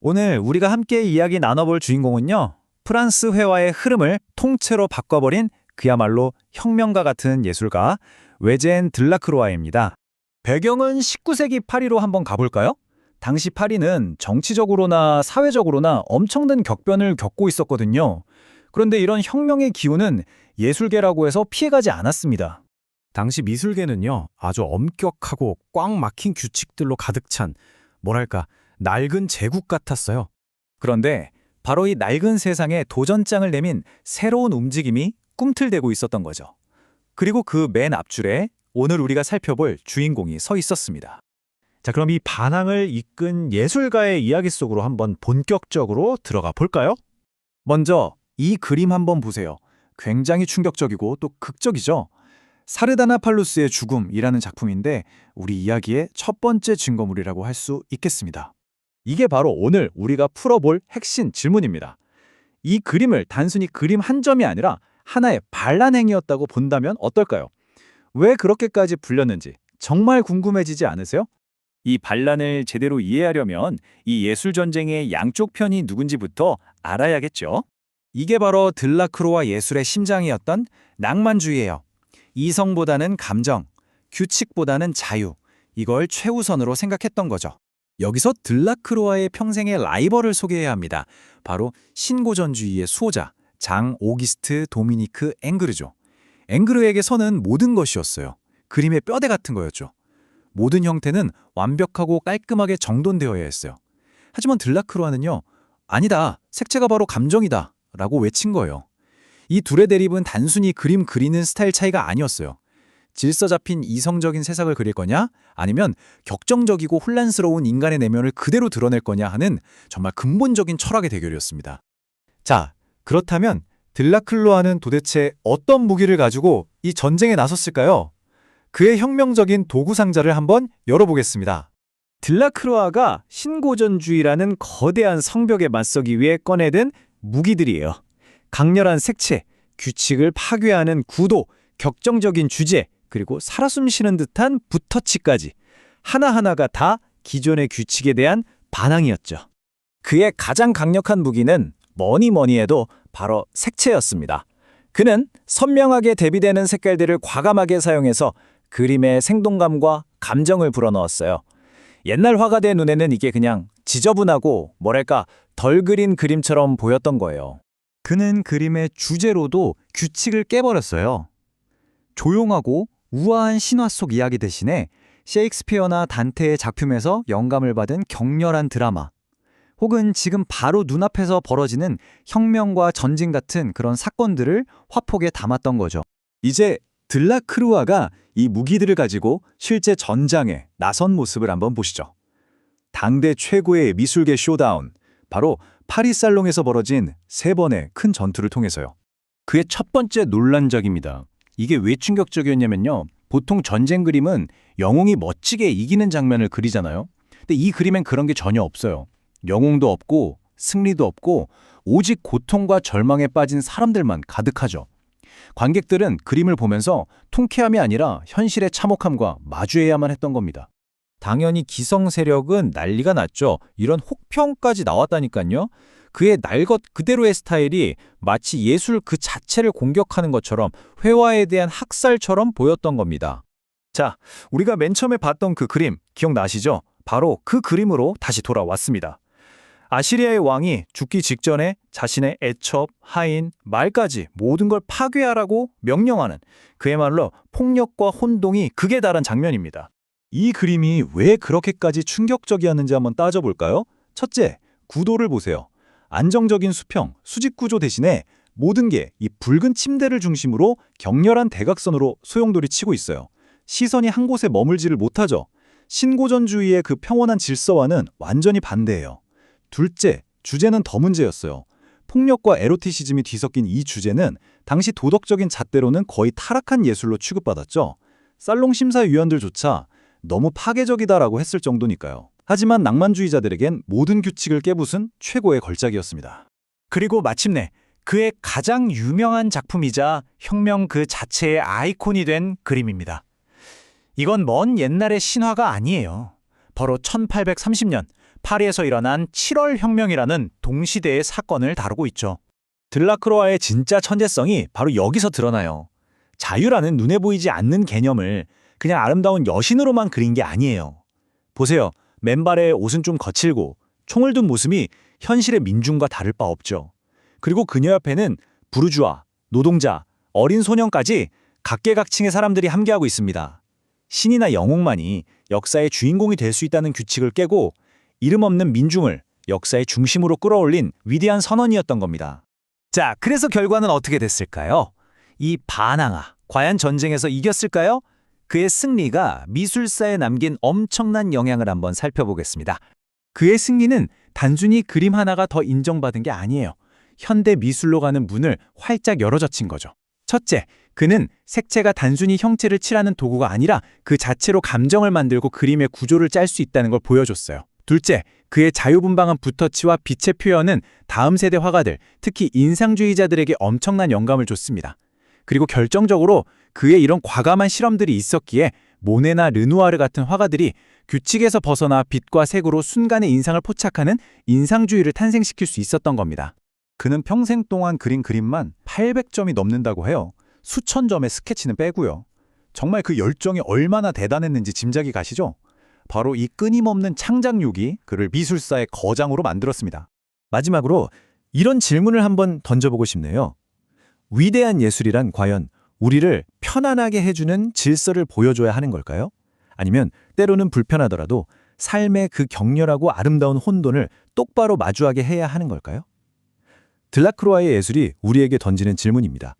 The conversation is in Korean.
오늘 우리가 함께 이야기 나눠볼 주인공은요. 프랑스 회화의 흐름을 통째로 바꿔버린 그야말로 혁명가 같은 예술가 외제엔 들라크로아입니다. 배경은 19세기 파리로 한번 가볼까요? 당시 파리는 정치적으로나 사회적으로나 엄청난 격변을 겪고 있었거든요. 그런데 이런 혁명의 기운은 예술계라고 해서 피해가지 않았습니다. 당시 미술계는요, 아주 엄격하고 꽉 막힌 규칙들로 가득 찬, 뭐랄까, 낡은 제국 같았어요. 그런데 바로 이 낡은 세상에 도전장을 내민 새로운 움직임이 꿈틀대고 있었던 거죠. 그리고 그 맨 앞줄에 오늘 우리가 살펴볼 주인공이 서 있었습니다. 자, 그럼 이 반항을 이끈 예술가의 이야기 속으로 한번 본격적으로 들어가 볼까요? 먼저 이 그림 한번 보세요. 굉장히 충격적이고 또 극적이죠. 사르다나 팔루스의 죽음이라는 작품인데 우리 이야기의 첫 번째 증거물이라고 할 수 있겠습니다. 이게 바로 오늘 우리가 풀어볼 핵심 질문입니다. 이 그림을 단순히 그림 한 점이 아니라 하나의 반란행위였다고 본다면 어떨까요? 왜 그렇게까지 불렸는지 정말 궁금해지지 않으세요? 이 반란을 제대로 이해하려면 이 예술 전쟁의 양쪽 편이 누군지부터 알아야겠죠. 이게 바로 들라크로와 예술의 심장이었던 낭만주의예요. 이성보다는 감정, 규칙보다는 자유, 이걸 최우선으로 생각했던 거죠. 여기서 들라크로와의 평생의 라이벌을 소개해야 합니다. 바로 신고전주의의 수호자, 장 오기스트 도미니크 앵그르죠. 앵그르에게 선은 모든 것이었어요. 그림의 뼈대 같은 거였죠. 모든 형태는 완벽하고 깔끔하게 정돈되어야 했어요. 하지만 들라크로와는요, 아니다, 색채가 바로 감정이다 라고 외친 거예요. 이 둘의 대립은 단순히 그림 그리는 스타일 차이가 아니었어요. 질서 잡힌 이성적인 세상을 그릴 거냐, 아니면 격정적이고 혼란스러운 인간의 내면을 그대로 드러낼 거냐 하는 정말 근본적인 철학의 대결이었습니다. 자, 그렇다면 들라크로아는 도대체 어떤 무기를 가지고 이 전쟁에 나섰을까요? 그의 혁명적인 도구 상자를 한번 열어보겠습니다. 들라크로아가 신고전주의라는 거대한 성벽에 맞서기 위해 꺼내든 무기들이에요. 강렬한 색채, 규칙을 파괴하는 구도, 격정적인 주제, 그리고 살아 숨쉬는 듯한 붓터치까지 하나하나가 다 기존의 규칙에 대한 반항이었죠. 그의 가장 강력한 무기는 뭐니 해도 바로 색채였습니다. 그는 선명하게 대비되는 색깔들을 과감하게 사용해서 그림의 생동감과 감정을 불어넣었어요. 옛날 화가들의 눈에는 이게 그냥 지저분하고 뭐랄까 덜 그린 그림처럼 보였던 거예요. 그는 그림의 주제로도 규칙을 깨버렸어요. 조용하고 우아한 신화 속 이야기 대신에 셰익스피어나 단테의 작품에서 영감을 받은 격렬한 드라마, 혹은 지금 바로 눈앞에서 벌어지는 혁명과 전쟁 같은 그런 사건들을 화폭에 담았던 거죠. 이제 들라크루아가 이 무기들을 가지고 실제 전장에 나선 모습을 한번 보시죠. 당대 최고의 미술계 쇼다운, 바로 파리 살롱에서 벌어진 3번의 큰 전투를 통해서요. 그의 첫 번째 논란작입니다. 이게 왜 충격적이었냐면요. 보통 전쟁 그림은 영웅이 멋지게 이기는 장면을 그리잖아요. 근데 이 그림엔 그런 게 전혀 없어요. 영웅도 없고 승리도 없고 오직 고통과 절망에 빠진 사람들만 가득하죠. 관객들은 그림을 보면서 통쾌함이 아니라 현실의 참혹함과 마주해야만 했던 겁니다. 당연히 기성 세력은 난리가 났죠. 이런 혹평까지 나왔다니까요. 그의 날 것 그대로의 스타일이 마치 예술 그 자체를 공격하는 것처럼 회화에 대한 학살처럼 보였던 겁니다. 자, 우리가 맨 처음에 봤던 그 그림 기억나시죠? 바로 그 그림으로 다시 돌아왔습니다. 아시리아의 왕이 죽기 직전에 자신의 애첩, 하인, 말까지 모든 걸 파괴하라고 명령하는 그야말로 폭력과 혼동이 극에 달한 장면입니다. 이 그림이 왜 그렇게까지 충격적이었는지 한번 따져볼까요? 첫째, 구도를 보세요. 안정적인 수평, 수직 구조 대신에 모든 게 이 붉은 침대를 중심으로 격렬한 대각선으로 소용돌이 치고 있어요. 시선이 한 곳에 머물지를 못하죠. 신고전주의의 그 평온한 질서와는 완전히 반대예요. 둘째, 주제는 더 문제였어요. 폭력과 에로티시즘이 뒤섞인 이 주제는 당시 도덕적인 잣대로는 거의 타락한 예술로 취급받았죠. 살롱 심사위원들조차 너무 파괴적이다라고 했을 정도니까요. 하지만 낭만주의자들에겐 모든 규칙을 깨부순 최고의 걸작이었습니다. 그리고 마침내 그의 가장 유명한 작품이자 혁명 그 자체의 아이콘이 된 그림입니다. 이건 먼 옛날의 신화가 아니에요. 바로 1830년 파리에서 일어난 7월 혁명이라는 동시대의 사건을 다루고 있죠. 들라크로아의 진짜 천재성이 바로 여기서 드러나요. 자유라는 눈에 보이지 않는 개념을 그냥 아름다운 여신으로만 그린 게 아니에요. 보세요. 맨발의 옷은 좀 거칠고 총을 든 모습이 현실의 민중과 다를 바 없죠. 그리고 그녀 옆에는 부르주아, 노동자, 어린 소년까지 각계각층의 사람들이 함께하고 있습니다. 신이나 영웅만이 역사의 주인공이 될 수 있다는 규칙을 깨고 이름 없는 민중을 역사의 중심으로 끌어올린 위대한 선언이었던 겁니다. 자, 그래서 결과는 어떻게 됐을까요? 이 바나가 과연 전쟁에서 이겼을까요? 그의 승리가 미술사에 남긴 엄청난 영향을 한번 살펴보겠습니다. 그의 승리는 단순히 그림 하나가 더 인정받은 게 아니에요. 현대 미술로 가는 문을 활짝 열어젖힌 거죠. 첫째, 그는 색채가 단순히 형체를 칠하는 도구가 아니라 그 자체로 감정을 만들고 그림의 구조를 짤 수 있다는 걸 보여줬어요. 둘째, 그의 자유분방한 붓터치와 빛의 표현은 다음 세대 화가들, 특히 인상주의자들에게 엄청난 영감을 줬습니다. 그리고 결정적으로 그의 이런 과감한 실험들이 있었기에 모네나 르누아르 같은 화가들이 규칙에서 벗어나 빛과 색으로 순간의 인상을 포착하는 인상주의를 탄생시킬 수 있었던 겁니다. 그는 평생 동안 그린 그림만 800점이 넘는다고 해요. 수천 점의 스케치는 빼고요. 정말 그 열정이 얼마나 대단했는지 짐작이 가시죠? 바로 이 끊임없는 창작욕이 그를 미술사의 거장으로 만들었습니다. 마지막으로 이런 질문을 한번 던져보고 싶네요. 위대한 예술이란 과연 우리를 편안하게 해주는 질서를 보여줘야 하는 걸까요? 아니면 때로는 불편하더라도 삶의 그 격렬하고 아름다운 혼돈을 똑바로 마주하게 해야 하는 걸까요? 들라크로아의 예술이 우리에게 던지는 질문입니다.